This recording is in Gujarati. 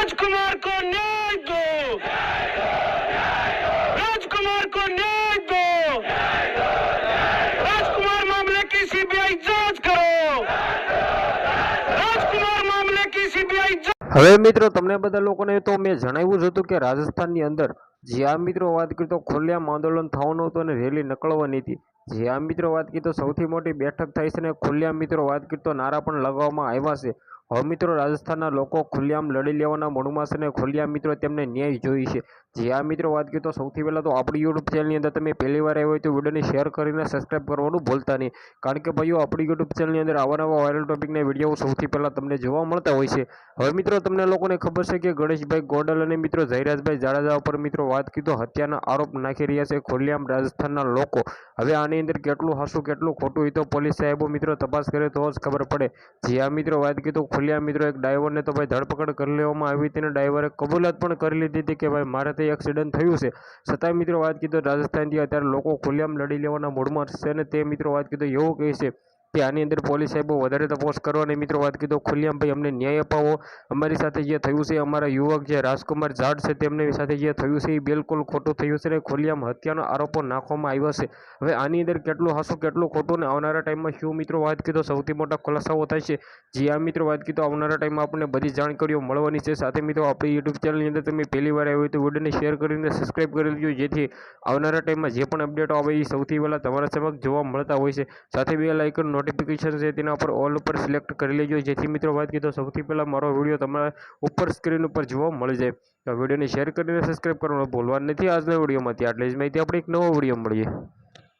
राजकुमार को न्याय दो, राजकुमार को न्याय दो, राजकुमार मामले की सीबीआई जांच करो, राजकुमार मामले की सीबीआई जांच। હવે મિત્રો તમને બધા લોકોને તો મેં જણાવ્યું જ હતું કે રાજસ્થાનની અંદર જે આ મિત્રો વાત કરી તો ખુલ્લેઆમ આંદોલન થવાનું હતું અને રેલી નીકળવાની હતી। જે આ મિત્રો વાત કરી તો સૌથી મોટી બેઠક થાય છે અને ખુલ્લેઆમ મિત્રો વાત કરી તો નારા પણ લગાવવામાં આવ્યા છે। હવે મિત્રો રાજસ્થાનના લોકો ખુલ્લેઆમ લડી લેવાના મૂડમાં છે અને ખુલ્લેઆમ મિત્રો તેમને ન્યાય જોઈએ છે। જે આ મિત્રો વાત કરી તો સૌથી પહેલાં તો આપણી યુટ્યુબ ચેનલની અંદર તમે પહેલી વાર આવ્યો હોય તો વિડીયોને શેર કરીને સબસ્ક્રાઈબ કરવાનું ભૂલતા નહીં, કારણ કે ભાઈઓ આપણી યુટ્યુબ ચેનલની અંદર આવા નવા વાયરલ ટોપિકના વિડીયો સૌથી પહેલાં તમને જોવા મળતા હોય છે। હવે મિત્રો તમને લોકોને ખબર છે કે ગણેશભાઈ ગોંડલ અને મિત્રો જયરાજભાઈ જાડેજા ઉપર મિત્રો વાત કરી તો હત્યાના આરોપ નાખી રહ્યા છે ખુલ્લેઆમ રાજસ્થાનના લોકો। હવે આની અંદર કેટલું હાચું કેટલું ખોટું એ તો પોલીસ સાહેબો મિત્રો તપાસ કરે તો જ ખબર પડે। જે આ મિત્રો વાત કરી તો ખુલ્લેઆમ મિત્રો એક ડ્રાઈવરને તો ભાઈ ધરપકડ કરી લેવામાં આવી હતી અને ડ્રાઈવરે કબૂલાત પણ કરી લીધી હતી કે ભાઈ મારે તે એક્સિડન્ટ થયું છે, છતાંય મિત્રો વાત કરી તો રાજસ્થાનથી અત્યારે લોકો ખુલ્લેઆમ લડી લેવાના મૂડમાં છે અને તે મિત્રો વાત કરી તો એવું કહે છે કે આની અંદર પોલીસ સાહેબો વધારે તપાસ કરો અને મિત્રો વાત કરી તો ખુલ્લેઆમ ભાઈ અમને ન્યાય અપાવો, અમારી સાથે જે થયું છે અમારા યુવક જે રાજકુમાર જાટ છે તેમની સાથે જે થયું છે એ બિલકુલ ખોટું થયું છે અને ખુલ્લેઆમ હત્યાના આરોપો નાખવામાં આવ્યા છે। હવે આની અંદર કેટલું હાચું કેટલું ખોટું ને આવનારા ટાઈમમાં શું મિત્રો વાત કરી તો સૌથી મોટા ખુલાસાઓ થાય છે। જે આ મિત્રો વાત કરી તો આવનારા ટાઈમમાં આપણને બધી જાણકારીઓ મળવાની છે। સાથે મિત્રો આપણી યુટ્યુબ ચેનલની અંદર તમે પહેલી વાર આવ્યો હોય તો વિડીયોને શેર કરીને સબસ્ક્રાઈબ કરી લેજો, જેથી આવનારા ટાઈમમાં જે પણ અપડેટો આવે એ સૌથી પહેલાં તમારા સમક્ષ જોવા મળતા હોય છે। સાથે બેલ આઇકન નોટિફિકેશન છે તેના પર ઓલ ઉપર સિલેક્ટ કરી લેજો, જેથી મિત્રો વાત કરીએ તો સૌથી પહેલાં મારો વિડીયો તમારા ઉપર સ્ક્રીન ઉપર જોવા મળી જાય। તો વિડીયોને શેર કરીને સબસ્ક્રાઈબ કરવાનું ભૂલવાનું નથી। આજના વિડીયોમાંથી આટલી જ માહિતી આપણે એક નવો વિડીયો મળીએ।